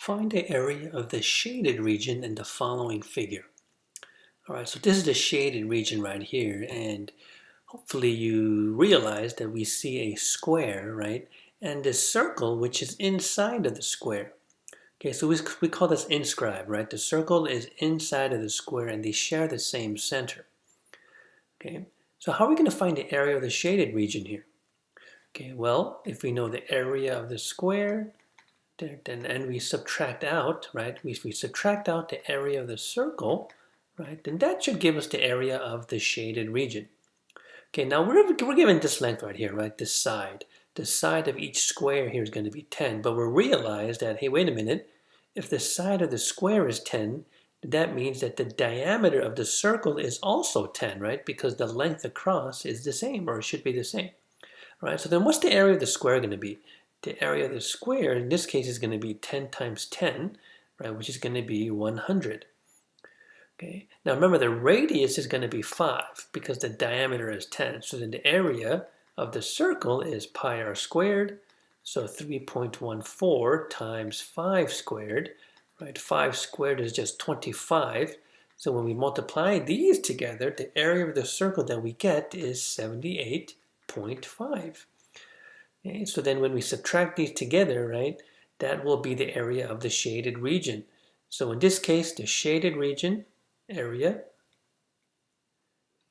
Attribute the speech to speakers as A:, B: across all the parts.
A: Find the area of the shaded region in the following figure. All right, so this is the shaded region right here, and hopefully you realize that we see a square, right? And this circle, which is inside of the square. Okay, so we call this inscribed, right? The circle is inside of the square and they share the same center. Okay, so how are we going to find the area of the shaded region here? Okay, well, if we know the area of the square, and we subtract out, right? We subtract out the area of the circle, right? Then that should give us the area of the shaded region. Okay, now we're given this length right here, right? This side. The side of each square here is going to be 10, but we realize that, hey, wait a minute. If the side of the square is 10, that means that the diameter of the circle is also 10, right? Because the length across is the same, or it should be the same. All right, so then what's the area of the square going to be? The area of the square, in this case, is going to be 10 times 10, right, which is going to be 100. Okay. Now remember, the radius is going to be 5 because the diameter is 10. So then the area of the circle is pi r squared. So 3.14 times 5 squared, right? 5 squared is just 25. So when we multiply these together, the area of the circle that we get is 78.5. Okay, so then when we subtract these together, right, that will be the area of the shaded region. So in this case, the shaded region area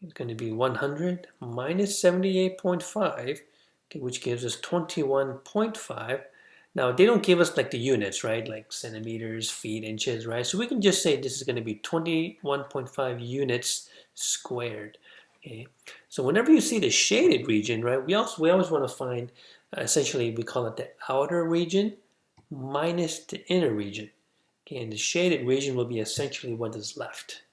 A: is going to be 100 minus 78.5, okay, which gives us 21.5. Now, they don't give us like the units, right, like centimeters, feet, inches, right? So we can just say this is going to be 21.5 units squared. Okay, so whenever you see the shaded region, right, we always want to find, essentially we call it the outer region minus the inner region. Okay, and the shaded region will be essentially what is left.